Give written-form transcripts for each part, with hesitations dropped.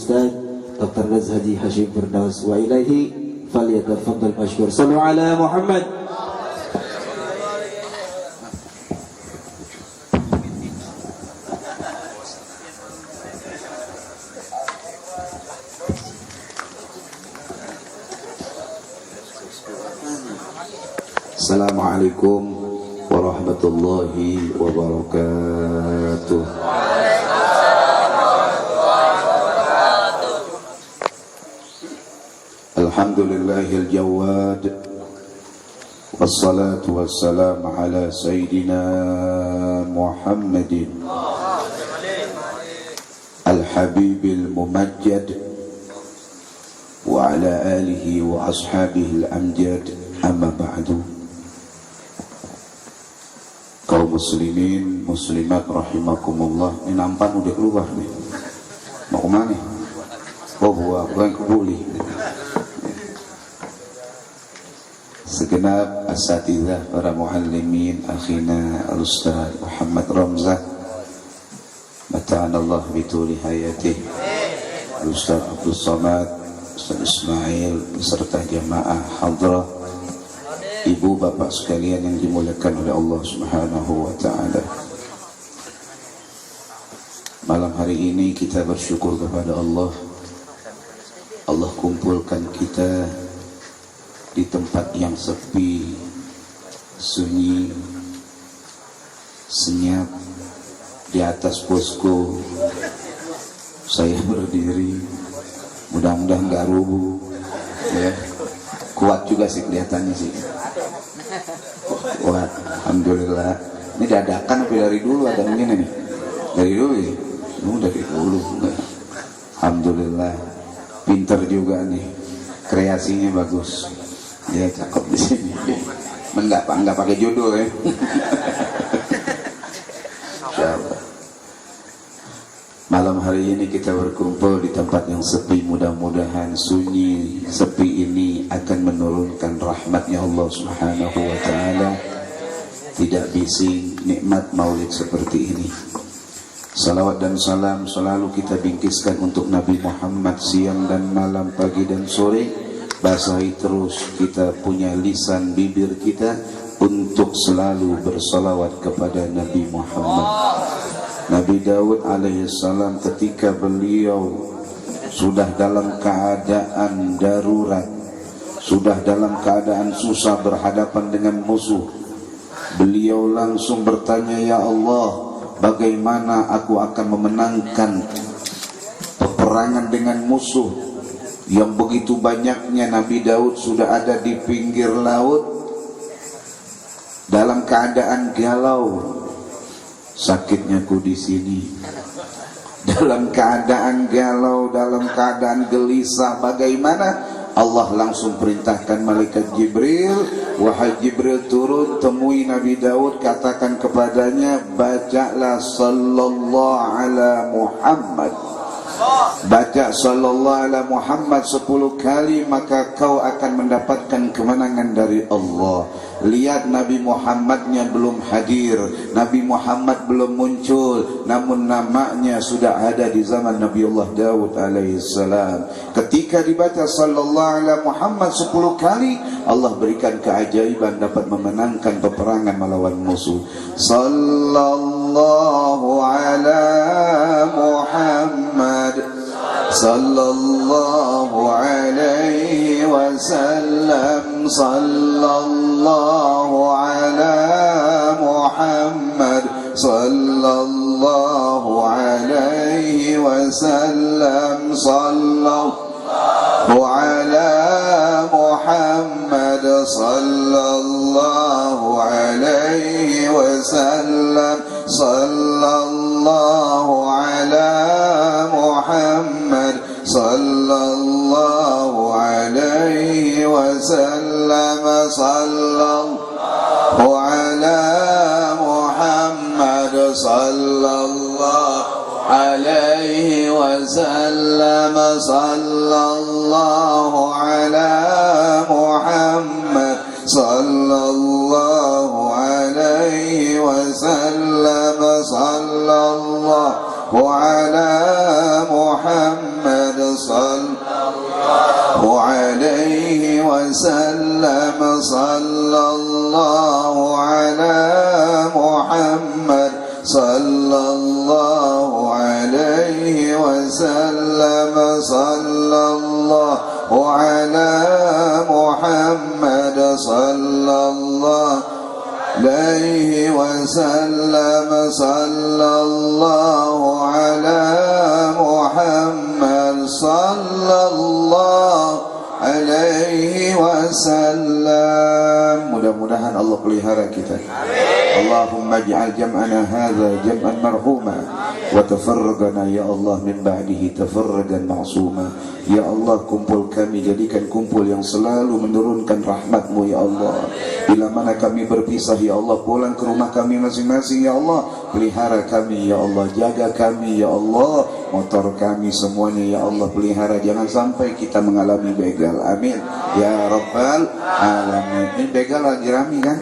Al-Ustaz Dr. Nazhaji Hashim Firdaus wa ilaihi falyatafaddal mashkur. Sallu ala Muhammad. Assalamualaikum warahmatullahi wabarakatuh. Alhamdulillahil jawad, wassalatu wassalamu ala sayyidina Muhammadin al-habibil mumajjad wa ala alihi wa ashabihi al-amjad, amma ba'du. Kaum muslimin muslimat rahimakumullah. Ini nampan udah keluar nih. Mau kemana? Oh bukan kebuli. Segenap asatidzah, para muallimin, akhina al-ustaz Muhammad Ramzah, mata'anallah bituli hayatih, al-ustaz Abdul Samad, Ustaz Ismail, beserta jamaah hadrah, ibu bapak sekalian yang dimuliakan oleh Allah Subhanahu wa ta'ala. Malam hari ini kita bersyukur kepada Allah. Allah kumpulkan kita di tempat yang sepi, sunyi, senyap. Di atas posko saya berdiri, mudah-mudahan gak rubuh ya. Kuat juga sih kelihatannya sih. Wah, alhamdulillah. Ini dadakan tapi dari dulu ada begini nih. Dari dulu ya. Dari dulu. Alhamdulillah. Pinter juga nih. Kreasinya bagus. Ya cakep di sini. Enggak pakai judul ya. Insyaallah. Malam hari ini kita berkumpul di tempat yang sepi. Mudah-mudahan sunyi sepi ini akan menurunkan rahmatnya Allah Subhanahu wa ta'ala. Tidak bising nikmat maulid seperti ini. Salawat dan salam selalu kita bingkiskan untuk Nabi Muhammad siang dan malam, pagi dan sore. Basahi terus kita punya lisan bibir kita untuk selalu bersalawat kepada Nabi Muhammad. Nabi Daud alaihissalam ketika beliau sudah dalam keadaan darurat, sudah dalam keadaan susah berhadapan dengan musuh, beliau langsung bertanya, ya Allah, bagaimana aku akan memenangkan peperangan dengan musuh yang begitu banyaknya. Nabi Daud sudah ada di pinggir laut dalam keadaan galau. Sakitnya ku di sini, dalam keadaan galau, dalam keadaan gelisah. Bagaimana? Allah langsung perintahkan malaikat Jibril, wahai Jibril turun, temui Nabi Daud, katakan kepadanya, bacalah sallallahu ala Muhammad. Baca sallallahu ala Muhammad 10 kali, maka kau akan mendapatkan kemenangan dari Allah. Lihat Nabi Muhammadnya belum hadir, Nabi Muhammad belum muncul, namun namanya sudah ada di zaman Nabiullah Daud alaihissalam. Ketika dibaca sallallahu ala Muhammad 10 kali, Allah berikan keajaiban dapat memenangkan peperangan melawan musuh. Sallallahu ala Muhammad, sallallahu alaihi wasallam, sallallahu ala Muhammad, sallallahu alaihi wasallam, sallallahu ala Muhammad, sallallahu alaihi wasallam, sallallahu ala Muhammad, sallallahu alaihi wasallam, sallallahu ala Muhammad, sallallahu alaihi wasallam, sallallahu ala Muhammad, sallallahu alaihi wasallam, sallallahu ala Muhammad, صلى الله عليه وسلم صلى الله على محمد صلى الله عليه وسلم صلى الله على محمد صلى الله عليه وسلم صلى الله على محمد صلى الله alaihi wasallam. Mudah-mudahan Allah pelihara kita. Allahumma ij'al jam'ana hadza jam'an marhuma wa tafarraqana ya Allah min ba'dihi tafarragan ma'suma. Ya Allah, kumpul kami jadikan kumpul yang selalu menurunkan rahmat-Mu ya Allah. Bila mana kami berpisah ya Allah, pulang ke rumah kami masing-masing ya Allah. Pelihara kami ya Allah, jaga kami ya Allah. Motor kami semuanya ya Allah pelihara, jangan sampai kita mengalami begal. Amin ya rabbal alamin. Ini begal lagi rame kan?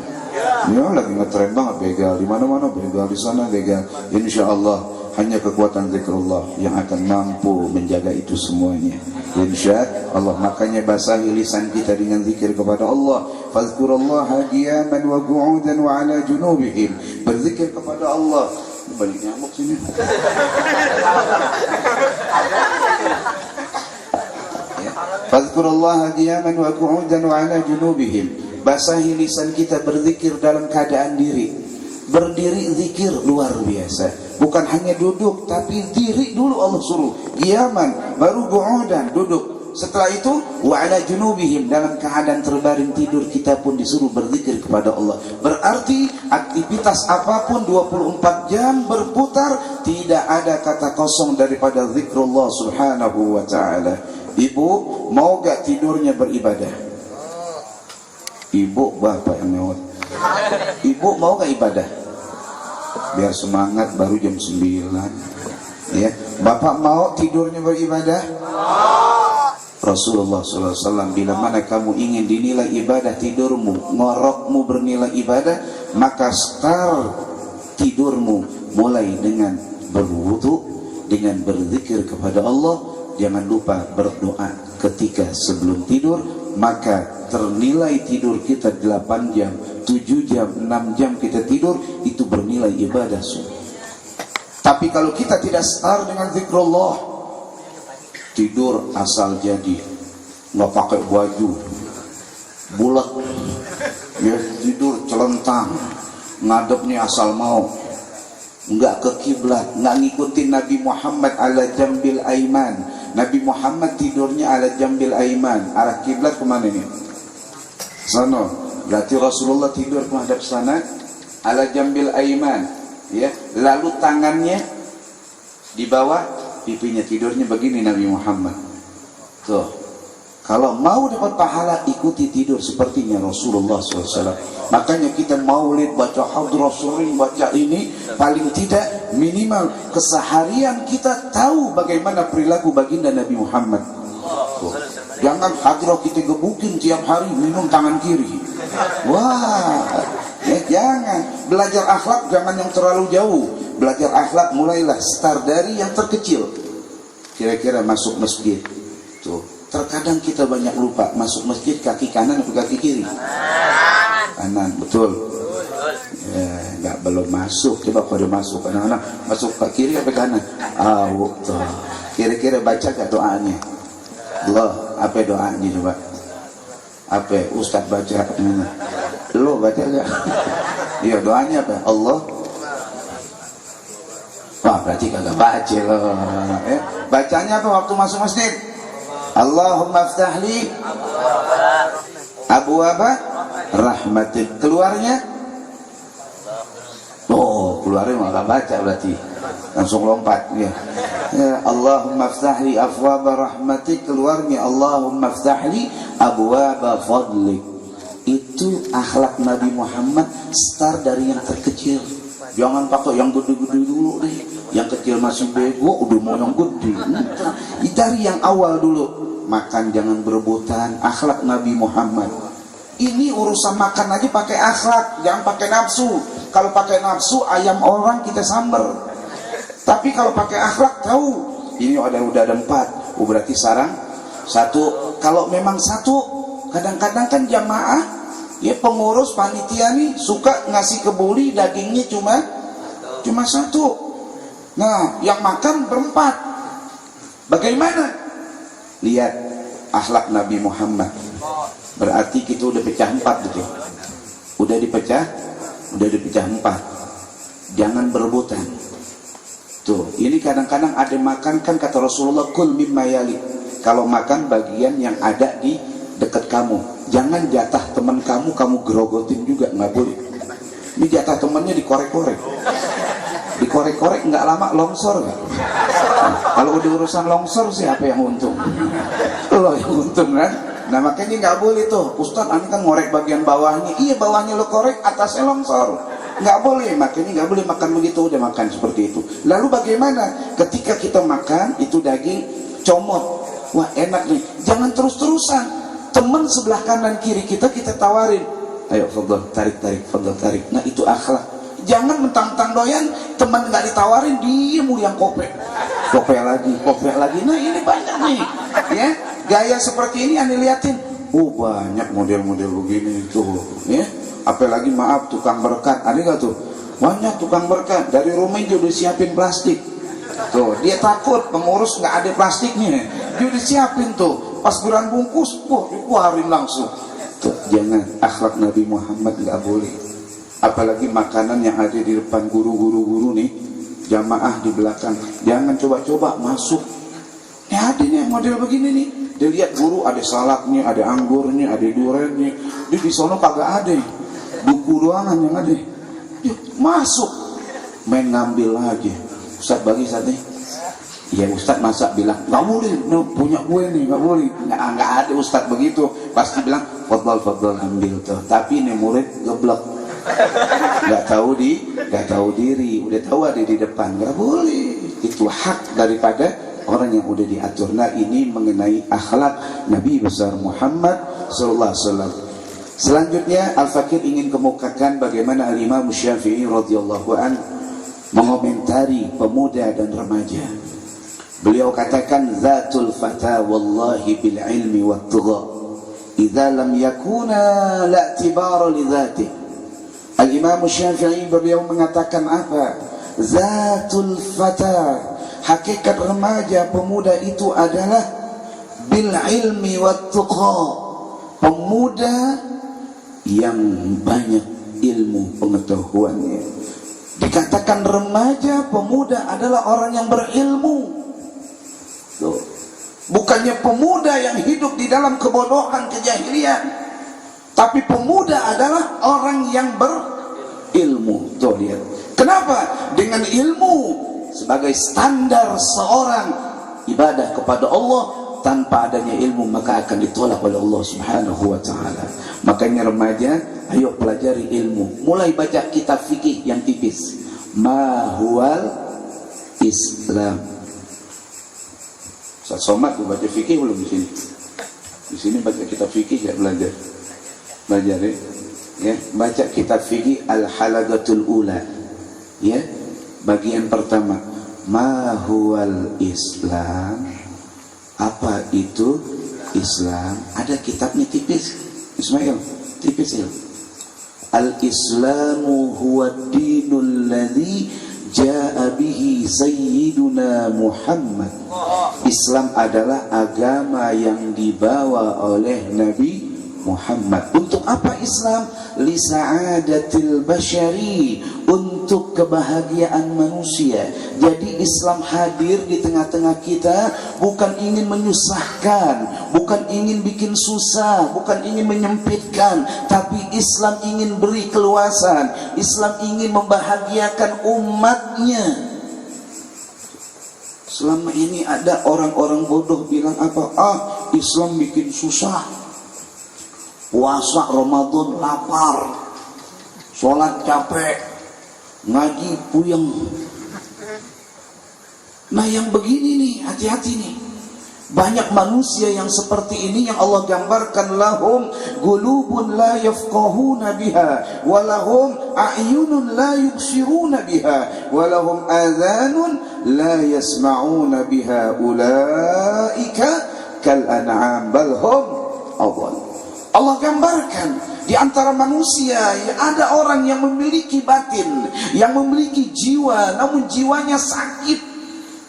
Ya lagi ngetren banget begal, di mana-mana begal, di sana begal. Insya Allah hanya kekuatan zikrullah yang akan mampu menjaga itu semuanya. Insya Allah, makanya basahi lisan kita dengan zikir kepada Allah. Fazkurullaha qiyaman wa qu'udan wa ala junubihim. Berzikir kepada Allah. Balik nyamuk sini. Fazkurullaha qiyaman wa qu'udan wa ala junubihim. Basahi lisan kita berzikir dalam keadaan diri. Berdiri zikir luar biasa. Bukan hanya duduk, tapi diri dulu Allah suruh. Qiyaman, baru qu'udan, duduk. Setelah itu wa ala junubihim, dalam keadaan terbaring tidur kita pun disuruh berzikir kepada Allah. Berarti aktivitas apapun 24 jam berputar, tidak ada kata kosong daripada zikrullah subhanahu wa ta'ala. Ibu mau gak tidurnya beribadah? Ibu bapak yang mewah. Ibu mau gak ibadah? Biar semangat baru jam 9 ya. Bapak mau tidurnya beribadah? Rasulullah SAW, bila mana kamu ingin dinilai ibadah tidurmu, ngorokmu bernilai ibadah, maka start tidurmu mulai dengan berwudu, dengan berzikir kepada Allah. Jangan lupa berdoa ketika sebelum tidur, maka ternilai tidur kita 8 jam, 7 jam, 6 jam kita tidur, itu bernilai ibadah. Tapi kalau kita tidak start dengan zikrullah, tidur asal jadi, nggak pakai baju, bulat, ya tidur celentang, ngadepnya asal mau, nggak ke kiblat, nggak ngikutin Nabi Muhammad ala jambil aiman. Nabi Muhammad tidurnya ala jambil aiman, arah kiblat kemana nih? Sana. Berarti Rasulullah tidur menghadap sana, ala jambil aiman, ya. Lalu tangannya di bawah pipinya, tidurnya begini Nabi Muhammad. Tuh, kalau mau dapat pahala ikuti tidur sepertinya Rasulullah SAW. Makanya kita maulid, baca hadrah sering, baca ini, paling tidak minimal keseharian kita tahu bagaimana perilaku baginda Nabi Muhammad. Tuh. Jangan hadrah kita gebukin tiap hari minum tangan kiri. Wah, ya jangan. Belajar akhlak jangan yang terlalu jauh. Belajar akhlak mulailah start dari yang terkecil. Kira-kira masuk masjid. Tuh, terkadang kita banyak lupa masuk masjid kaki kanan atau kaki kiri? Kanan, betul. Ya, enggak belum masuk. Coba kalau masuk anak-anak masuk ke kiri atau kanan? Tuh. Kira-kira baca enggak doanya? Allah, apa doanya coba? Apa Ustaz baca? Lo baca enggak? Iya, doanya apa? Allah. Wah, berarti kagak baca loh. Bacanya apa waktu masuk masjid? Allahumma aftahli abwaaba rahmatik. Keluarnya? Oh, keluarnya malah baca berarti. Langsung lompat ya. Allahumma aftahli abwaaba rahmatik. Keluarnya Allahumma aftahli abwaaba fadlik. Itu akhlak Nabi Muhammad, start dari yang terkecil. Jangan pakai yang gede-gede dulu deh. Yang kecil masih bego, udah mau yang gede. Dari yang awal dulu. Makan jangan berebutan, akhlak Nabi Muhammad. Ini urusan makan aja pakai akhlak, jangan pakai nafsu. Kalau pakai nafsu, ayam orang kita sambar. Tapi kalau pakai akhlak tahu, ini udah ada 4. berarti sarang satu. Kalau memang satu, kadang-kadang kan jamaah, ya pengurus panitia nih suka ngasih kebuli dagingnya cuma satu. Nah, yang makan berempat. Bagaimana? Lihat akhlak Nabi Muhammad. Berarti kita udah pecah 4 gitu. Udah dipecah 4. Jangan berebutan. Tuh, ini kadang-kadang ada makan kan kata Rasulullah kul mimma yali. Kalau makan bagian yang ada di dekat kamu. Jangan jatah teman kamu gerogotin juga, nggak boleh. Ini jatah temannya dikorek-korek. Dikorek-korek nggak lama longsor nggak? Nah, kalau udah urusan longsor siapa yang untung? Lo yang untung kan? Nah makanya nggak boleh tuh, Ustaz, ini kan ngorek bagian bawahnya. Iya bawahnya lo korek, atasnya longsor. Nggak boleh, makanya nggak boleh makan begitu. Udah makan seperti itu. Lalu bagaimana? Ketika kita makan itu daging comot, wah enak nih. Jangan terus-terusan. Teman sebelah kanan kiri kita tawarin. Ayo, fadhal, tarik, fadhal, tarik. Nah itu akhlak. Jangan mentang-mentang doyan, teman nggak ditawarin, dia mulu yang kopek lagi. Nah ini banyak nih, ya. Gaya seperti ini aneh liatin. Oh banyak model-model begini itu, ya. Apalagi maaf tukang berkat, ada nggak tuh? Banyak tukang berkat dari rumah dia udah siapin plastik. Tuh dia takut pengurus nggak ada plastiknya, dia udah siapin tuh. Pas geran bungkus, wah dikeluarin langsung. Tuh, jangan, akhlak Nabi Muhammad nggak boleh. Apalagi makanan yang ada di depan guru nih, jamaah di belakang, jangan coba-coba masuk. Ya ada nih model begini nih. Dia lihat guru ada salaknya, ada anggurnya, ada duriannya. Dia di sono kagak ada. Buku doang yang ada. Dia masuk, main ngambil aja. Ustaz bagi sate. Ya Ustaz masa bilang nggak boleh, punya gue nih nggak boleh. Nggak ada Ustaz begitu. Pasti bilang fadhal ambil tuh. Tapi ini murid geblek. Nggak tahu diri, udah tahu ada di depan, nggak boleh. Itu hak daripada orang yang udah diatur. Nah ini mengenai akhlak Nabi besar Muhammad sallallahu alaihi wasallam. Selanjutnya Al-Fakir ingin kemukakan bagaimana Al-Imam Syafi'i radhiyallahu an mengomentari pemuda dan remaja. Beliau katakan zatul fata wallahi bil ilmi wat tugha idza lam yakuna la i'tibara li dzatihi. Al-Imam Syafi'i beliau mengatakan apa? Zatul fata, hakikat remaja pemuda itu adalah bil ilmi wat tuqa, pemuda yang banyak ilmu pengetahuannya. Dikatakan remaja pemuda adalah orang yang berilmu. Tuh. Bukannya pemuda yang hidup di dalam kebodohan kejahilian. Tapi pemuda adalah orang yang berilmu. Tuh lihat. Kenapa? Dengan ilmu sebagai standar seorang ibadah kepada Allah, tanpa adanya ilmu maka akan ditolak oleh Allah Subhanahu wa taala. Makanya remaja, ayo pelajari ilmu. Mulai baca kitab fikih yang tipis. Ma huwal Islam. Ustaz Somad baca fikih belum di sini? Di sini baca kitab fikih ya belajar. Belajar ya, baca kitab fikih Al-Halaqatul Ula. Ya, bagian pertama, ma huwal Islam? Apa itu Islam? Ada kitabnya tipis. Ismail, tipis ya. Al-Islamu huwa dinul ladzi jaa bihi sayyiduna Muhammad. Islam adalah agama yang dibawa oleh Nabi Muhammad. Untuk apa Islam? Li sa'adatil basyari, untuk kebahagiaan manusia. Jadi Islam hadir di tengah-tengah kita bukan ingin menyusahkan, bukan ingin bikin susah, bukan ingin menyempitkan, tapi Islam ingin beri keluasan. Islam ingin membahagiakan umatnya. Selama ini ada orang-orang bodoh bilang apa? Islam bikin susah. Puasa Ramadan lapar, sholat capek, ngaji puyeng. Nah yang begini nih, hati-hati nih. Banyak manusia yang seperti ini yang Allah gambarkan, lahum qulubun la yafqahuna biha wa lahum a'yunun la yubsiruna biha wa lahum adhanun la yasma'una biha ulaika kal an'am bal hum adall. Allah gambarkan di antara manusia ada orang yang memiliki batin, yang memiliki jiwa, namun jiwanya sakit.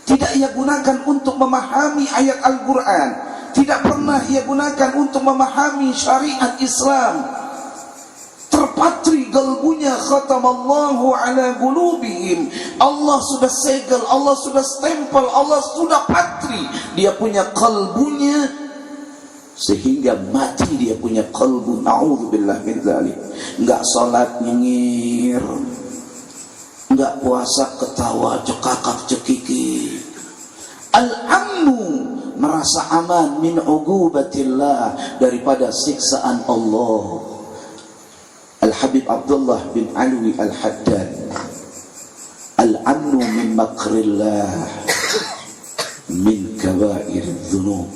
Tidak ia gunakan untuk memahami ayat Al-Quran, tidak pernah ia gunakan untuk memahami syariat Islam. Terpatri kalbunya, khatamallahu ala qulubihim. Allah sudah segel, Allah sudah stempel, Allah sudah patri dia punya kalbunya, sehingga mati dia punya kalbu. Na'udzubillah min dzalik. Enggak salat nyengir, enggak puasa ketawa cekakak cekiki. Al-amnu, merasa aman min ugubatillah, daripada siksaan Allah. Al-Habib Abdullah bin Alwi Al-Haddad, al-amnu min makrillah min kabair dzunub,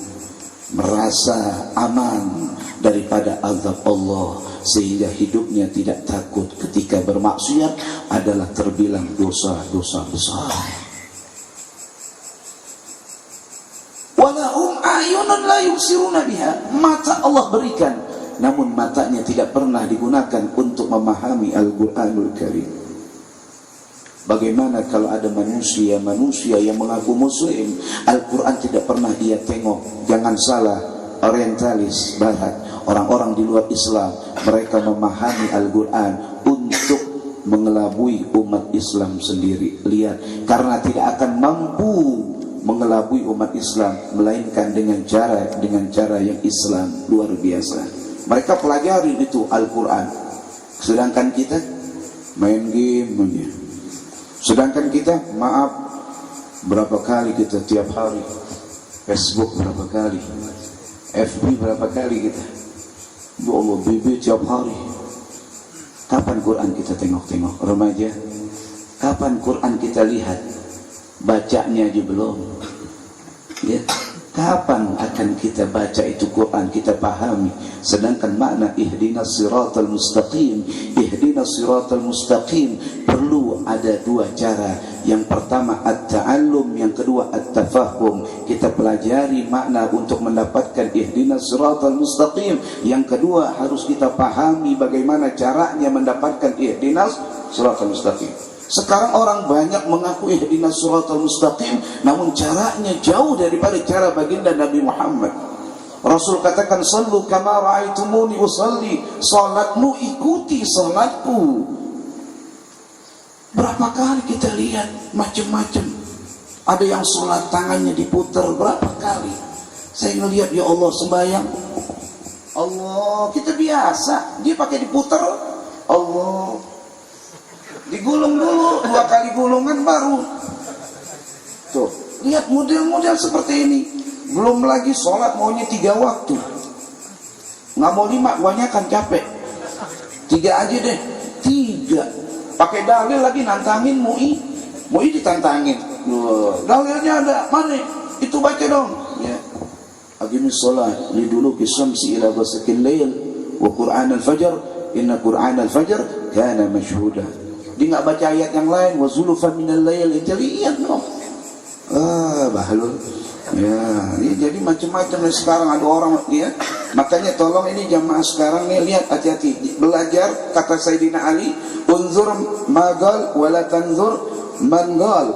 merasa aman daripada azab Allah, sehingga hidupnya tidak takut ketika bermaksiat adalah terbilang dosa-dosa besar. Walahum a'yunun la yubsiruna biha, mata Allah berikan, namun matanya tidak pernah digunakan untuk memahami Al-Quranul Karim. Bagaimana kalau ada manusia yang mengaku muslim, Al-Quran tidak pernah dia tengok. Jangan salah, orientalis barat, orang-orang di luar Islam, mereka memahami Al-Quran untuk mengelabui umat Islam sendiri. Lihat, karena tidak akan mampu mengelabui umat Islam melainkan dengan cara yang Islam luar biasa. Mereka pelajari itu Al-Quran, sedangkan kita main game aja. Sedangkan kita, maaf, berapa kali kita tiap hari Facebook, berapa kali FB, berapa kali kita, ya Allah, BB tiap hari. Kapan Quran kita tengok-tengok? Remaja, kapan Quran kita lihat? Bacanya aja belum, ya. Kapan akan kita baca itu Quran, kita pahami? Sedangkan makna ihdinas siratal mustaqim, ihdinas siratal mustaqim perlu ada dua cara. Yang pertama at-ta'allum, yang kedua at-tafahum. Kita pelajari makna untuk mendapatkan ihdinas siratal mustaqim. Yang kedua harus kita pahami bagaimana caranya mendapatkan ihdinas siratal mustaqim. Sekarang orang banyak mengaku ihdinas siratal mustaqim, namun caranya jauh daripada cara baginda Nabi Muhammad. Rasul katakan, sallu kama ra'aitumuni usalli, salatmu ikuti salatku. Berapa kali kita lihat macam-macam. Ada yang salat tangannya diputar, berapa kali saya ngelihat, ya Allah, sembahyang Allah, kita biasa, dia pakai diputar, Allah digulung dulu, 2 kali gulungan baru. Tuh, lihat model-model seperti ini. Belum lagi sholat maunya 3 waktu. Nggak mau 5, kebanyakan capek. 3 aja deh, 3. Pakai dalil lagi, nantangin MUI ditantangin. Dalilnya ada, mana? Itu baca dong. Ya. Aqimis sholat liduluki syamsi ila ghasaqil lail wa Qur'an al-fajr, inna Qur'an al-fajr kana mashhuda. Dia nggak baca ayat yang lain, wa zulufan minal lail, lihat dong. Bahlul. Ya, jadi macam-macam sekarang ada orang, ya. Makanya tolong ini jamaah sekarang nih, lihat, hati-hati belajar kata Sayyidina Ali, unzur magal wala tanzur mangal.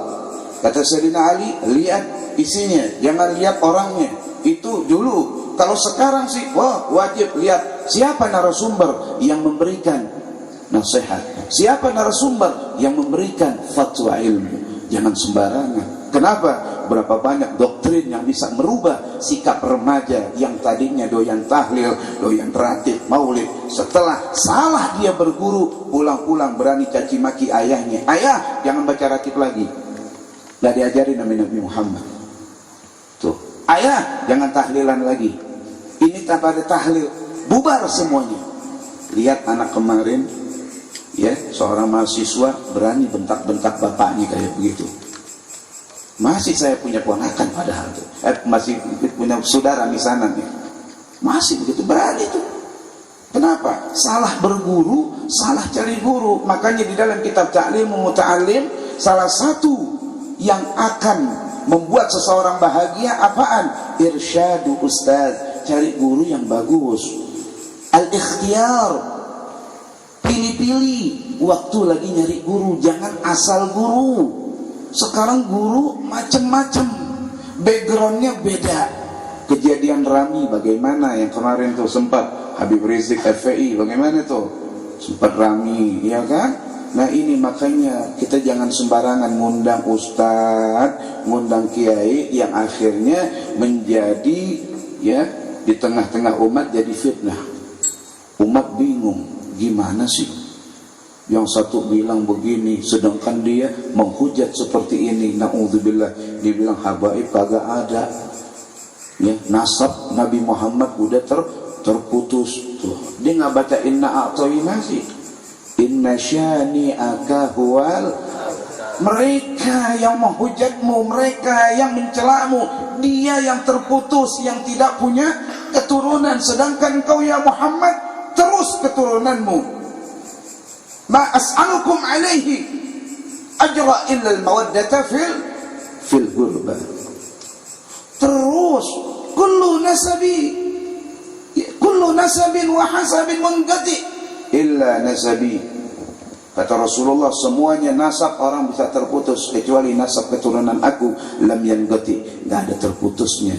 Kata Sayyidina Ali, lihat isinya, jangan lihat orangnya. Itu dulu. Kalau sekarang sih, wah, wajib lihat siapa narasumber yang memberikan nasihat, siapa narasumber yang memberikan fatwa ilmu. Jangan sembarangan. Kenapa? Berapa banyak doktrin yang bisa merubah sikap remaja yang tadinya doyan tahlil, doyan ratib, maulid. Setelah salah dia berguru, pulang-pulang berani caci maki ayahnya. Ayah, jangan baca ratib lagi. Nggak diajarin Nabi Muhammad. Tuh, ayah, jangan tahlilan lagi. Ini tanpa ada tahlil, bubar semuanya. Lihat anak kemarin, ya, seorang mahasiswa berani bentak-bentak bapaknya kayak begitu. Masih saya punya ponakan padahal tuh. masih punya saudara misanan ya. Masih begitu berani tuh. Kenapa? Salah berguru, salah cari guru. Makanya di dalam kitab Ta'lim Muta'allim, salah satu yang akan membuat seseorang bahagia apaan? Irsyadu ustaz, cari guru yang bagus. Al-ikhtiyar, pilih-pilih waktu lagi nyari guru, jangan asal guru. Sekarang guru macam-macam, backgroundnya beda. Kejadian Rami bagaimana yang kemarin tuh sempat Habib Rizik FPI, bagaimana tuh sempat Rami, ya kan? Nah ini makanya kita jangan sembarangan ngundang ustaz, ngundang kiai yang akhirnya menjadi ya di tengah-tengah umat jadi fitnah. Umat bingung, gimana sih? Yang satu bilang begini, sedangkan dia menghujat seperti ini. Na'udzubillah, dia bilang habaib kagak ada. Ya, nasab Nabi Muhammad udah terputus tuh. Dia nggak baca inna a'tayna sih. Inna syani'aka huwal. Mereka yang menghujatmu, mereka yang mencelamu, dia yang terputus, yang tidak punya keturunan. Sedangkan kau ya Muhammad terus keturunanmu. Ma as'alukum alaihi ajra illa al-mawaddata fil ghurba. Terus kullu nasabin wa hasabin munqati illa nasabi. Kata Rasulullah, semuanya nasab orang bisa terputus kecuali nasab keturunan aku, lam yanqati, enggak ada terputusnya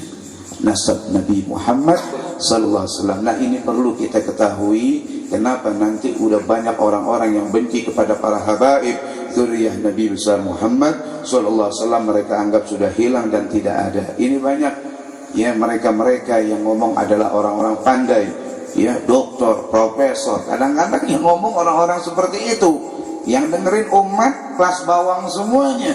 nasab Nabi Muhammad sallallahu alaihi wasallam. Nah ini perlu kita ketahui kenapa nanti udah banyak orang-orang yang benci kepada para habaib zuriyah Nabi besar Muhammad sallallahu alaihi wasallam, mereka anggap sudah hilang dan tidak ada. Ini banyak ya mereka-mereka yang ngomong adalah orang-orang pandai, ya doktor, profesor. Kadang-kadang yang ngomong orang-orang seperti itu, yang dengerin umat kelas bawang semuanya.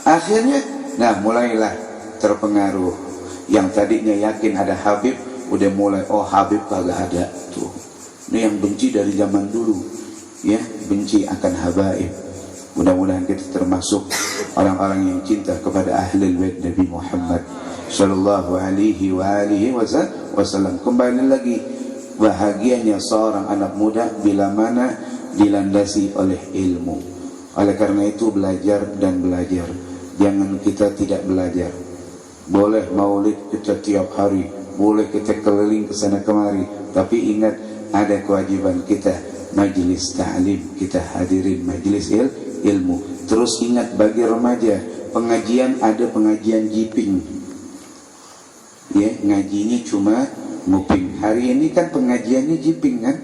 Akhirnya nah mulailah terpengaruh. Yang tadinya yakin ada Habib, udah mulai oh Habib kagak ada tuh. Ini yang benci dari zaman dulu, ya benci akan habaib. Mudah-mudahan kita termasuk orang-orang yang cinta kepada ahli bait Nabi Muhammad sallallahu alaihi wasallam. Kembali lagi, bahagianya seorang anak muda bila mana dilandasi oleh ilmu. Oleh karena itu belajar dan belajar. Jangan kita tidak belajar. Boleh maulid kita tiap hari, boleh kita keliling ke sana kemari, tapi ingat ada kewajiban kita majlis ta'lim, kita hadirin majlis ilmu. Terus ingat bagi remaja, pengajian ada pengajian jiping. Ya, ngajinya cuma nguping. Hari ini kan pengajiannya jiping kan?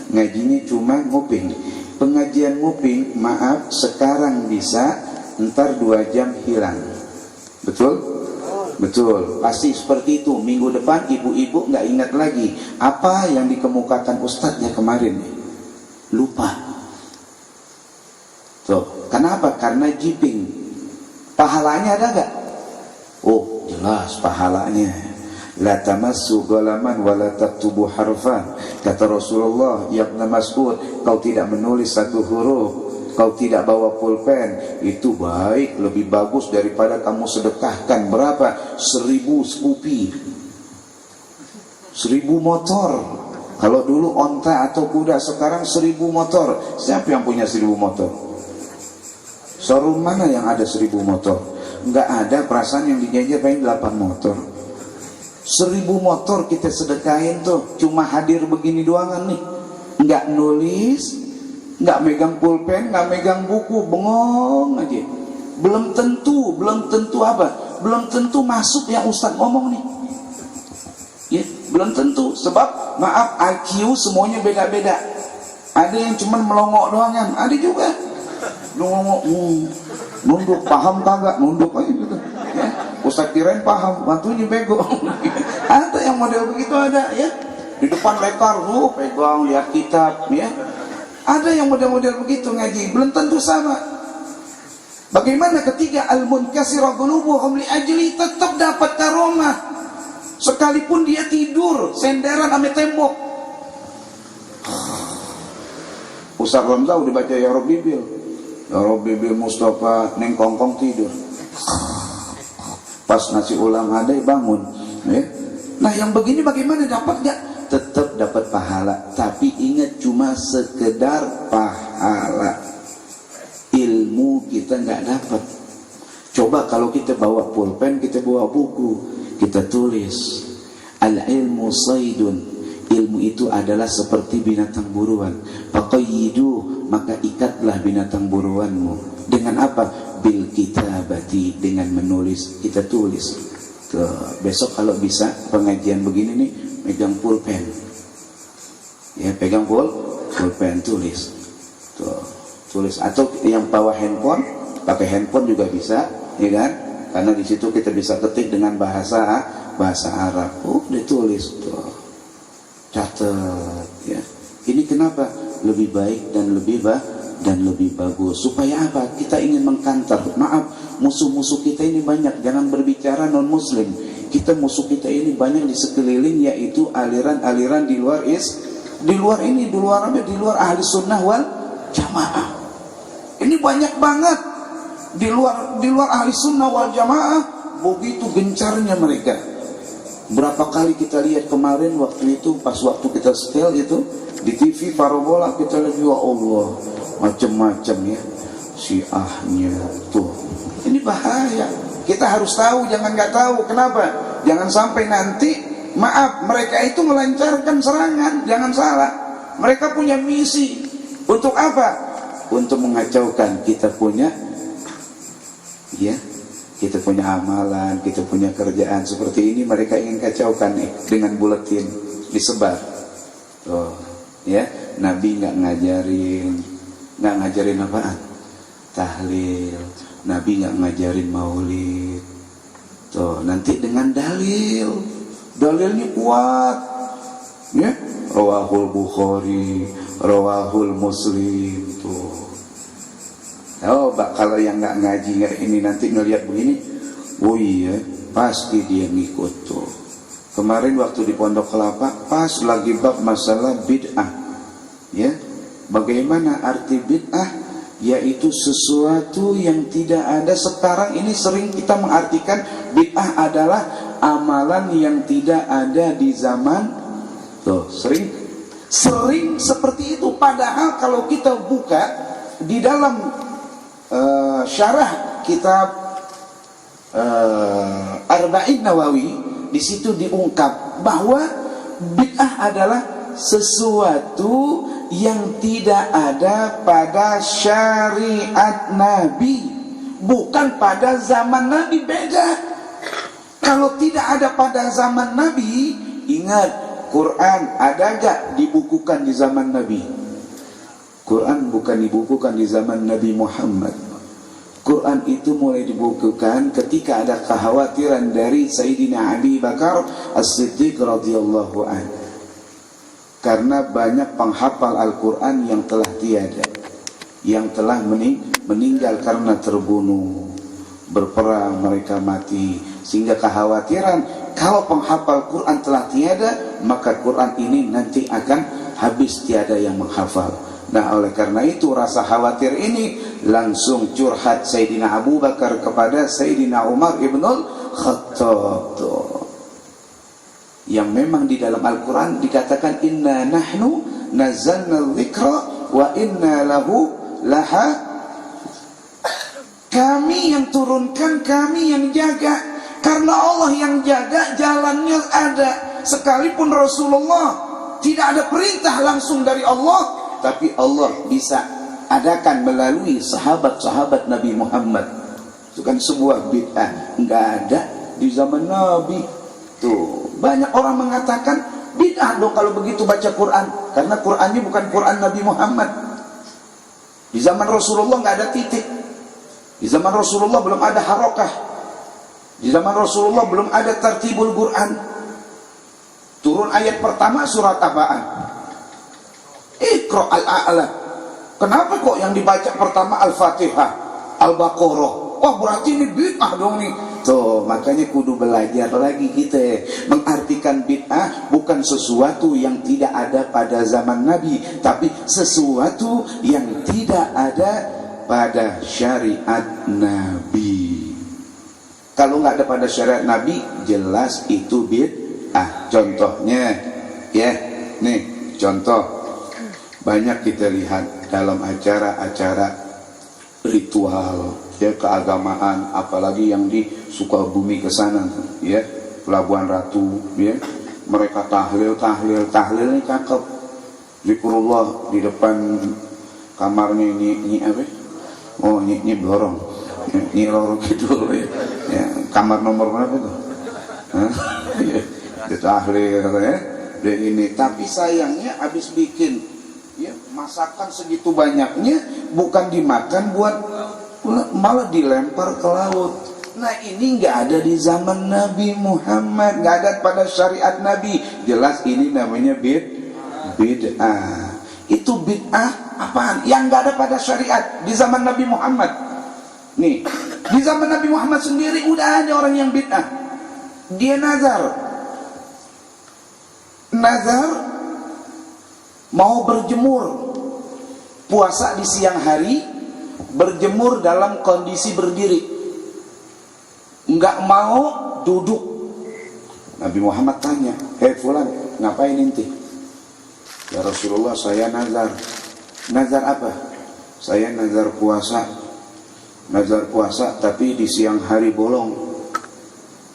Ngajinya cuma nguping. Pengajian nguping, maaf, sekarang bisa, ntar 2 jam hilang. Betul? Betul, pasti seperti itu. Minggu depan ibu-ibu nggak ingat lagi apa yang dikemukakan ustadznya kemarin. Lupa. Tuh, kenapa? Karena jiping. Pahalanya ada nggak? Oh, jelas pahalanya. La tamassu ghalaman wa la taktubu harfan. Kata Rasulullah, ya Ibn Mas'ud, kau tidak menulis satu huruf, kau tidak bawa pulpen, itu baik, lebih bagus daripada kamu sedekahkan berapa? 1000 Scoopy, 1000 motor. Kalau dulu onta atau kuda, sekarang 1000 motor. Siapa yang punya 1000 motor? Showroom mana yang ada 1000 motor? Enggak ada, perasaan yang dijanji paling 8 motor. 1000 motor kita sedekahin tuh, cuma hadir begini doangan nih, enggak nulis, nggak megang pulpen, nggak megang buku, bengong aja. Belum tentu apa? Belum tentu masuk yang Ustaz ngomong nih. Ya, belum tentu. Sebab maaf, IQ semuanya beda-beda. Ada yang cuman melongok doang kan, ada juga nunggu nunduk, paham kagak, nunduk aja gitu. Ya, Ustaz kirain paham, bantunya bego. Ada yang model begitu ada ya. Di depan lekar, pegang lihat kitab ya. Ada yang model-model begitu ngaji, belum tentu sama. Bagaimana ketika al-munkasirah qulubuhum li ajli, tetap dapat karomah. Sekalipun dia tidur senderan sama tembok. Ustaz Ramza udah baca ya Rabbi Bil. Ya Rabbi Bil Mustafa neng kongkong tidur. Pas nasi ulam ada bangun, ya. Nah yang begini bagaimana dapat nggak? Tetap dapat pahala, tapi ingat cuma sekedar pahala. Ilmu kita nggak dapat. Coba kalau kita bawa pulpen, kita bawa buku, kita tulis. Al-ilmu saydun. Ilmu itu adalah seperti binatang buruan. Faqayyidu, maka ikatlah binatang buruanmu. Dengan apa? Bil kitabati, dengan menulis. Kita tulis. Tuh, besok kalau bisa pengajian begini nih, pegang pulpen. Ya, pegang pulpen, tulis. Tuh, tulis. Atau yang bawa handphone, pakai handphone juga bisa, ya kan? Karena di situ kita bisa ketik dengan bahasa Arab. Ditulis tuh. Catat, ya. Ini kenapa lebih baik dan lebih bagus? Supaya apa? Kita ingin mengkantar. Maaf, musuh-musuh kita ini banyak. Jangan berbicara non muslim. Kita musuh kita ini banyak di sekeliling, yaitu aliran-aliran di luar ahli sunnah wal jamaah. Ini banyak banget di luar ahli sunnah wal jamaah. Begitu gencarnya mereka. Berapa kali kita lihat kemarin waktu kita setel itu di TV parabola, kita lihat, ya Allah, macam-macam ya syiahnya tuh. Ini bahaya. Kita harus tahu, jangan nggak tahu. Kenapa? Jangan sampai nanti, maaf, mereka itu melancarkan serangan. Jangan salah. Mereka punya misi. Untuk apa? Untuk mengacaukan kita punya, ya. Kita punya amalan, kita punya kerjaan seperti ini, mereka ingin kacaukan nih dengan buletin disebar. Oh, ya, Nabi nggak ngajarin apaan? Tahlil. Nabi nggak ngajarin maulid. Tuh, nanti dengan dalilnya kuat, ya. Rawahul Bukhari, rawahul Muslim, tuh. Oh, kalau yang nggak ngaji nggak ini nanti ngelihat begini, oh iya, pasti dia ngikut tuh. Kemarin waktu di Pondok Kelapa, pas lagi bab masalah bid'ah, ya, bagaimana arti bid'ah? Yaitu sesuatu yang tidak ada. Sekarang ini sering kita mengartikan bid'ah adalah amalan yang tidak ada di zaman. Tuh, sering seperti itu. Padahal kalau kita buka di dalam syarah kitab Arba'in Nawawi, di situ diungkap bahwa bid'ah adalah sesuatu yang tidak ada pada syariat Nabi, bukan pada zaman Nabi. Beda. Kalau tidak ada pada zaman Nabi, ingat, Quran ada gak dibukukan di zaman Nabi? Quran bukan dibukukan di zaman Nabi Muhammad. Quran itu mulai dibukukan ketika ada kekhawatiran dari Sayyidina Abi Bakar As-Siddiq radhiyallahu anhu. Karena banyak penghafal Al-Quran yang telah tiada, yang telah meninggal karena terbunuh, berperang, mereka mati. Sehingga kekhawatiran kalau penghafal Quran telah tiada, maka Quran ini nanti akan habis, tiada yang menghafal. Nah, oleh karena itu rasa khawatir ini langsung curhat Sayyidina Abu Bakar kepada Sayyidina Umar ibnul Khattab, yang memang di dalam Al-Quran dikatakan inna nahnu nazzalna dzikra wa inna lahu laha. Kami yang turunkan, kami yang jaga. Karena Allah yang jaga, jalannya ada. Sekalipun Rasulullah tidak ada perintah langsung dari Allah, tapi Allah bisa adakan melalui sahabat-sahabat Nabi Muhammad. Itu kan sebuah bid'ah, nggak ada di zaman Nabi. Tuh, banyak orang mengatakan bid'ah dong kalau begitu baca Quran, karena Qurannya bukan Quran Nabi Muhammad. Di zaman Rasulullah nggak ada titik. Di zaman Rasulullah belum ada harokah. Di zaman Rasulullah belum ada tartibul Quran. Turun ayat pertama surat apaan? Iqra al-a'la. Kenapa kok yang dibaca pertama Al-Fatihah, Al-Baqarah? Wah, berarti ini bid'ah dong nih. Tuh, makanya kudu belajar lagi kita mengartikan bid'ah bukan sesuatu yang tidak ada pada zaman Nabi, tapi sesuatu yang tidak ada pada syariat Nabi. Kalau nggak ada pada syariat Nabi, jelas itu bid'ah. Contohnya, ya, nih contoh banyak kita lihat dalam acara-acara ritual, ya, keagamaan, apalagi yang di Sukabumi ke sana, ya, Pelabuhan Ratu, ya, mereka tahlilnya cakep, zikrullah di depan kamarnya ini apa? Oh, ini lorong, ini lorong gitu, ya, kamar nomor berapa tuh? Ya, tahlil, ya, dan ini. Tapi sayangnya habis bikin, ya, masakan segitu banyaknya bukan dimakan buat, malah dilempar ke laut. Nah, ini nggak ada di zaman Nabi Muhammad, nggak ada pada syariat Nabi. Jelas ini namanya bid'ah. Itu bid'ah apaan? Yang nggak ada pada syariat di zaman Nabi Muhammad. Nih, di zaman Nabi Muhammad sendiri udah ada orang yang bid'ah. Dia nazar mau berjemur, puasa di siang hari, berjemur dalam kondisi berdiri, nggak mau duduk. Nabi Muhammad tanya, "Hei fulan, ngapain inti?" "Ya Rasulullah, saya nazar." "Nazar apa?" "Saya nazar puasa tapi di siang hari bolong,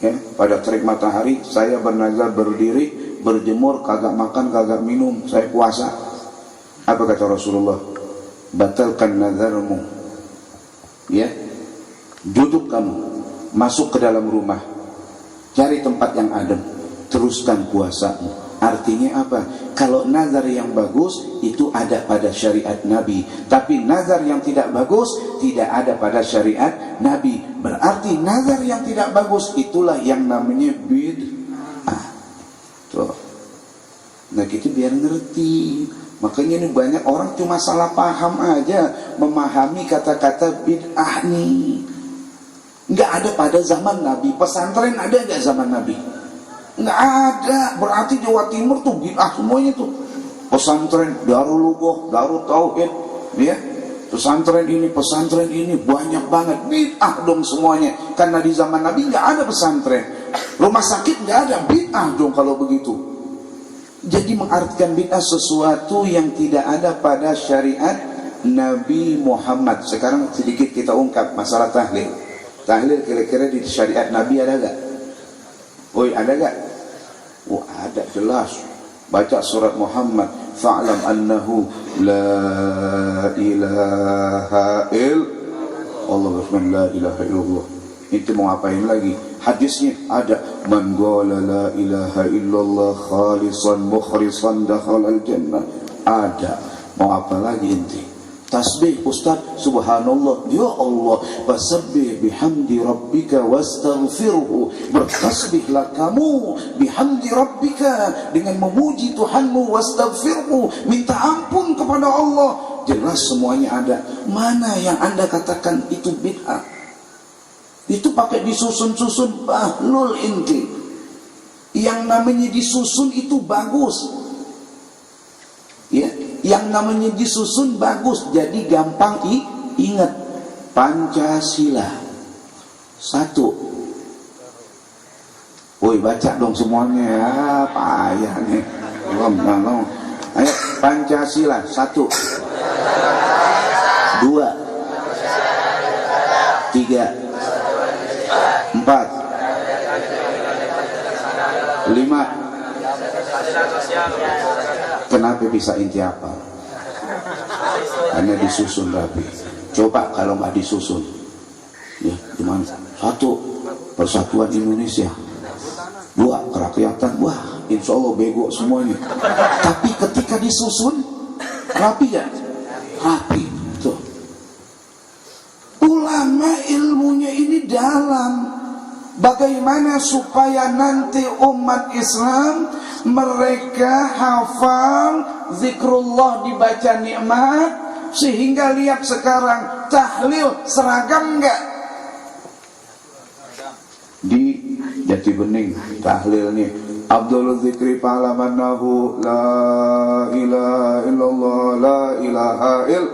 ya, pada terik matahari saya bernazar berdiri, berjemur, kagak makan, kagak minum, saya puasa." Apa kata Rasulullah? "Batalkan nazarmu, ya, duduk kamu, masuk ke dalam rumah, cari tempat yang adem, teruskan puasamu." Artinya apa? Kalau nazar yang bagus itu ada pada syariat Nabi, tapi nazar yang tidak bagus tidak ada pada syariat Nabi. Berarti nazar yang tidak bagus itulah yang namanya bid'ah. Tuh. Nah, kita biar ngerti. Makanya ini banyak orang cuma salah paham aja memahami kata-kata bid'ah nih. Nggak ada pada zaman Nabi. Pesantren ada nggak zaman Nabi? Nggak ada. Berarti Jawa Timur tuh bid'ah semuanya tuh. Pesantren, Darul Lughah, Darul Tauhid, ya, pesantren ini banyak banget bid'ah dong semuanya. Karena di zaman Nabi nggak ada pesantren, rumah sakit nggak ada, bid'ah dong kalau begitu. Jadi mengartikan bid'ah sesuatu yang tidak ada pada syariat Nabi Muhammad. Sekarang sedikit kita ungkap masalah tahlil. Tahlil kira-kira di syariat Nabi ada gak? Oi, ada gak? Oh, ada, jelas. Baca surat Muhammad, fa'lam annahu la ilaha illallah. La ilaha illallah. Itu mau ngapain lagi? Hadisnya ada, man qala la ilaha illallah khalisan mukhrisan dakhala al-jannah. Ada. Mau apa lagi inti? Tasbih Ustaz, subhanallah, ya Allah, fasabbih bihamdi rabbika wastaghfirhu. Bertasbihlah kamu bihamdi rabbika, dengan memuji Tuhanmu, wastaghfirhu, minta ampun kepada Allah. Jelas semuanya ada. Mana yang Anda katakan itu bid'ah? Itu pakai disusun-susun, bahlul inti. Yang namanya disusun itu bagus, ya. Yang namanya disusun bagus, jadi gampang ingat. Pancasila 1. Woi, baca dong semuanya ya, payah nih. Ayo, Pancasila 1, 2, 3, 4, 5. Kenapa bisa inti apa? Karena disusun rapi. Coba kalau nggak disusun, ya gimana? 1, persatuan Indonesia. 2, kerakyatan. Wah, insya Allah bego semuanya. Tapi ketika disusun rapi ya, rapi. Tuh. Ulama ilmunya ini dalam. Bagaimana supaya nanti umat Islam mereka hafal zikrullah dibaca nikmat, sehingga lihat sekarang tahlil seragam enggak? Di Jati Bening tahlilnya Abdul Zikri Palamanahu la ilaha illallah la ilaha il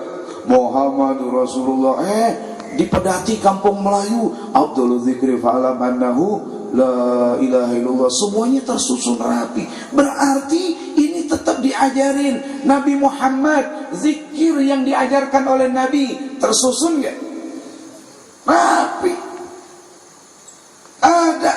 Muhammadur Rasulullah. Di Pedati Kampung Melayu afdhalu dzikri fa'lam annahu la ilaha illallah. Semuanya tersusun rapi. Berarti ini tetap diajarin Nabi Muhammad. Zikir yang diajarkan oleh Nabi tersusun enggak? Rapi. Ada.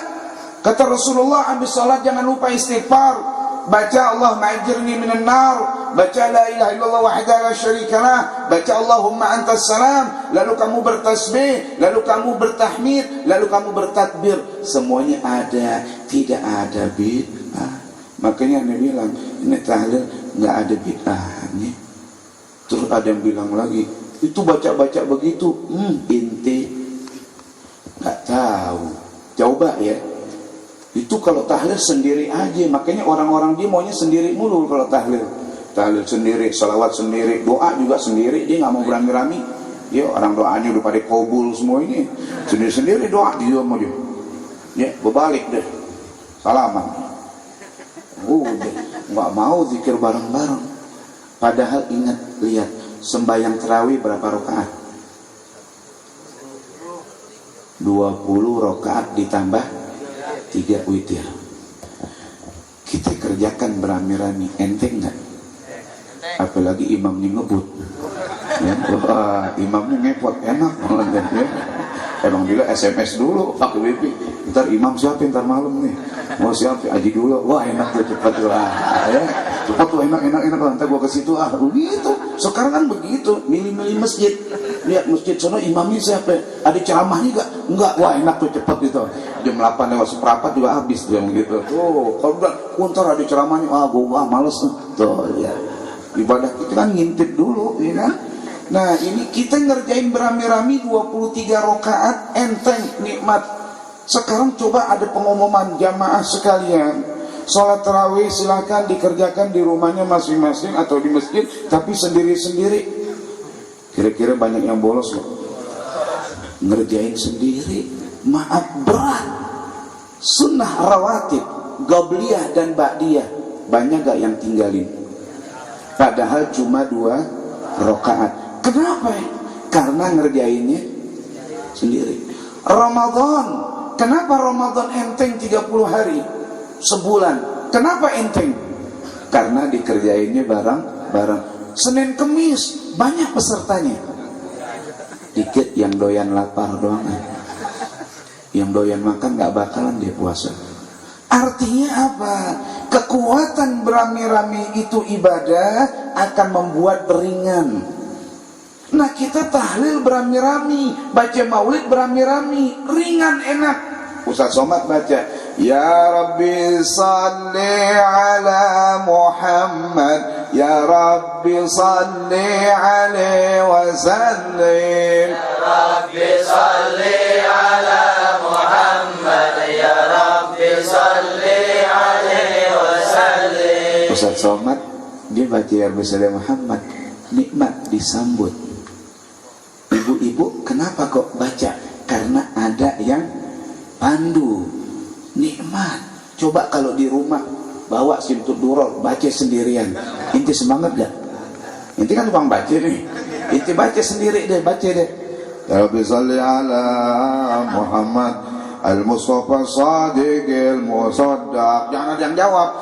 Kata Rasulullah, habis salat jangan lupa istighfar. Baca Allahumma ajirni minan nar, baca la ilaha illallah wahdahu la syarikalah, baca Allahumma antas salam, lalu kamu bertasbih, lalu kamu bertahmid, lalu kamu bertakbir. Semuanya ada, tidak ada bid'ah. Makanya Nabi bilang, ini tahlil enggak ada bid'ahnya. Terus ada yang bilang lagi, itu baca-baca begitu, inti enggak tahu. Coba ya. Itu kalau tahlil sendiri aja. Makanya orang-orang dia maunya sendiri mulu kalau tahlil. Tahlil sendiri, salawat sendiri, doa juga sendiri. Dia gak mau berami-rami. Ya orang doanya udah pada kabul semua ini. Sendiri-sendiri doa dia mau dia. Ya berbalik deh. Salaman. Udah gak mau zikir bareng-bareng. Padahal ingat, lihat, sembahyang tarawih berapa rakaat? 20 rakaat ditambah 3 witir. Kita kerjakan berami-rami, enteng nggak? Apalagi imamnya ngebut, ya, imamnya ngepot, enak banget ya. Emang bila SMS dulu pakai WP, ntar imam siapa ntar malam nih, mau siapa aji dulu, wah enak tuh, cepat tuh ya, cepat tuh, enak ntar gua ke situ begitu. Sekarang kan begitu, milih-milih masjid. Lihat masjid sono imamnya siapa? Ada ceramahnya enggak? Wah enak tuh, cepat gitu. Jam 8 lewat seperempat juga habis tuh yang gitu. Tuh, kalau udah kuntar ada ceramahnya, gua males tuh ya. Ibadah kita kan ngintip dulu, ya kan? Nah, ini kita ngerjain berami-rami 23 rakaat, enteng, nikmat. Sekarang coba ada pengumuman jamaah sekalian. Salat tarawih silakan dikerjakan di rumahnya masing-masing atau di masjid, tapi sendiri-sendiri. Kira-kira banyak yang bolos loh. Ngerjain sendiri, maaf berat. Sunnah rawatib, Qabliyah dan Ba'diyah, banyak gak yang tinggalin? Padahal cuma 2 rakaat. Kenapa? Karena ngerjainnya sendiri. Ramadan, kenapa Ramadan enteng 30 hari? Sebulan. Kenapa enteng? Karena dikerjainnya bareng-bareng. Senin Kemis banyak pesertanya. Dikit yang doyan lapar doang. Yang doyan makan gak bakalan dia puasa. Artinya apa? Kekuatan berami-rami itu ibadah akan membuat beringan. Nah kita tahlil berami-rami, baca maulid berami-rami, ringan enak. Ustaz Somad baca, Ya Rabbi salli ala Muhammad, Ya Rabbi salli alaihi wa sallim, Ya Rabbi salli ala Muhammad, Ya Rabbi salli alaihi wa sallim. Ustaz Somad dia baca Ya Rabbi salli Muhammad, nikmat disambut. Ibu-ibu kenapa kok baca? Karena ada yang pandu, nikmat. Coba kalau di rumah bawa simtud duror, baca sendirian, inti semangat gak? Inti kan tukang baca nih, inti baca sendiri deh, baca deh. Ya Rabbi salli ala Muhammad al-Mustafa Sadiq al-Musaddaq. Jangan ada yang jawab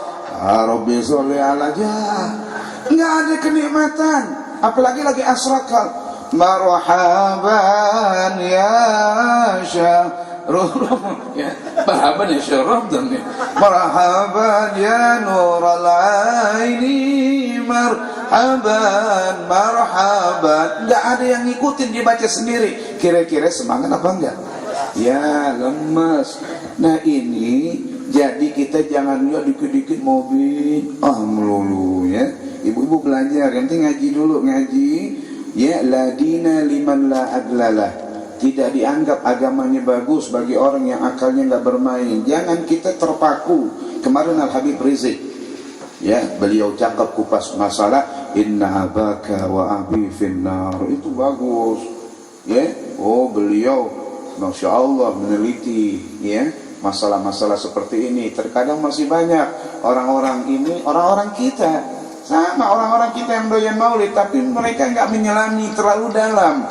Ya Rabbi salli ala jah. Nggak ada kenikmatan, apalagi lagi asrakal. Marhaban ya syahrul, ya, marhaban ya syahrul dan marhaban ya nurul aini, marhaban. Enggak ada yang ngikutin, dia baca sendiri. Kira-kira semangat apa enggak? Ya lemes. Nah ini jadi kita jangan ya dikit-dikit mobil melulu ya. Ibu-ibu belajar, yang penting ngaji dulu, ngaji. Ya la dina liman la adlalah. Tidak dianggap agamanya bagus bagi orang yang akalnya nggak bermain. Jangan kita terpaku. Kemarin Al-Habib Rizik, ya, beliau cakap kupas masalah inna abaka wa abi finnar, itu bagus ya. Beliau Masya Allah meneliti ya masalah-masalah seperti ini. Terkadang masih banyak orang-orang ini, orang-orang kita sama orang-orang kita yang doyan maulid, tapi mereka nggak menyelami terlalu dalam.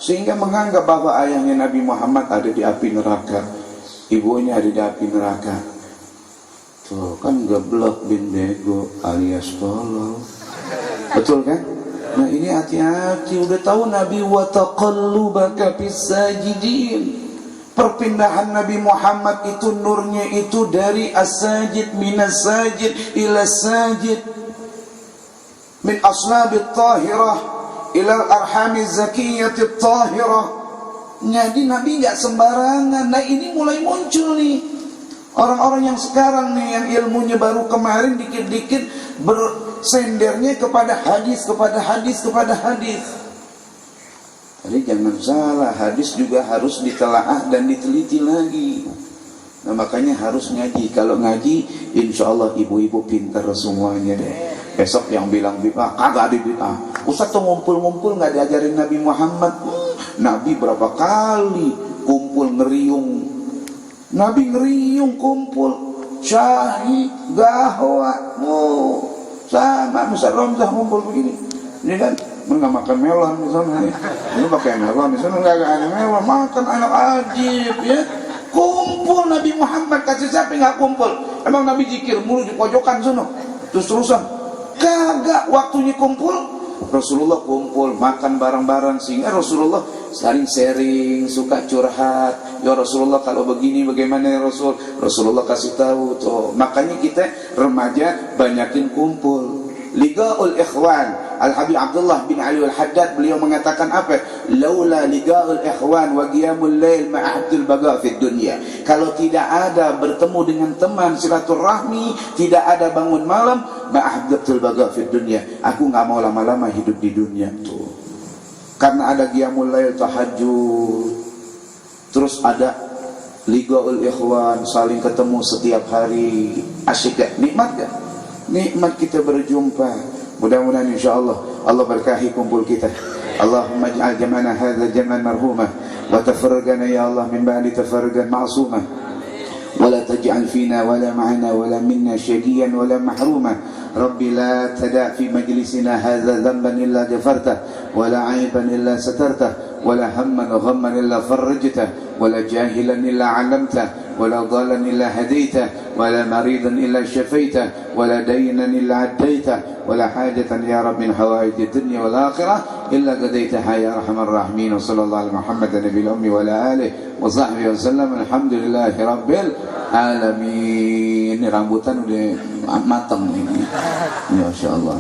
sehingga menganggap bahwa ayahnya Nabi Muhammad ada di api neraka, ibunya ada di api neraka. Tuh kan geblok bin bego alias tolol. Betul kan? Nah ini hati-hati, udah tahu Nabi wa taqallubaka fis sajidin. Perpindahan Nabi Muhammad itu nurnya itu dari as-sajid minas sajid ila sajid, min aslabit tahirah ila arhamiz zakiyatit tahirah. Jadi Nabi nggak sembarangan. Nah ini mulai muncul nih orang-orang yang sekarang nih, yang ilmunya baru kemarin dikit-dikit bersendernya kepada hadis, kepada hadis, kepada hadis. Jadi jangan salah, hadis juga harus ditelaah dan diteliti lagi. Nah makanya harus ngaji. Kalau ngaji, insya Allah ibu-ibu pintar semuanya deh. Besok yang bilang bid'ah, kagak ada bid'ah. Ustaz tuh ngumpul-ngumpul nggak diajarin Nabi Muhammad. Nabi berapa kali kumpul ngeriung. Nabi ngeriung kumpul, syahid, gahwa, sama Ustaz Romzah ngumpul begini. Ini kan nggak makan melon di sana, ini pakai melon di sana nggak ada melon, makan anak ajib ya. Kumpul Nabi Muhammad, kasih siapa nggak kumpul? Emang Nabi zikir mulu di pojokan sana, terus-terusan? Kagak, waktunya kumpul. Rasulullah kumpul, makan bareng-bareng, sehingga Rasulullah saling sharing, suka curhat. Ya Rasulullah kalau begini bagaimana ya Rasul? Rasulullah kasih tahu tuh. Makanya kita remaja banyakin kumpul. Ligaul ikhwan. Al-Habib Abdullah bin Ali al-Haddad beliau mengatakan apa? Laula ligaul ikhwan wa qiyamul lail ma'abdul baga fid dunya. Kalau tidak ada bertemu dengan teman silaturahmi, tidak ada bangun malam, ma'abdul baga fid dunya. Aku enggak mau lama-lama hidup di dunia tuh. Karena ada qiyamul lail, tahajud. Terus ada ligaul ikhwan, saling ketemu setiap hari. Asyik gak? Nikmat gak? Nikmat kita berjumpa. Mudah-mudahan insyaallah Allah berkahi kumpul kita. Allahumma ij'al jam'ana hadza jam'an marhumah wa tafarraqana ya Allah min ba'di tafarruqan ma'sumah wa la taj'al fina wa la ma'ana wa la minna shaqiyan wa la mahruma. Rabbi la tada' fi majlisina hadza dhanban illa ghafartah wa la 'aiban illa satartah wa la hamman wa ghamman illa farajtah wa la jahilan illa 'allamtah wa la dhalan illa hadaitah wa la maridan illa shafaitah wa la daynan illa 'addaitah ولا حاجة يا رب من حوائج الدنيا والآخرة إلا قضيتها يا أرحم الراحمين. وصلى الله على محمد النبي الأمي وعلى آله وصحبه وسلم. الحمد لله رب العالمين. Ini rambutan udah matang nih. Ya Masya Allah.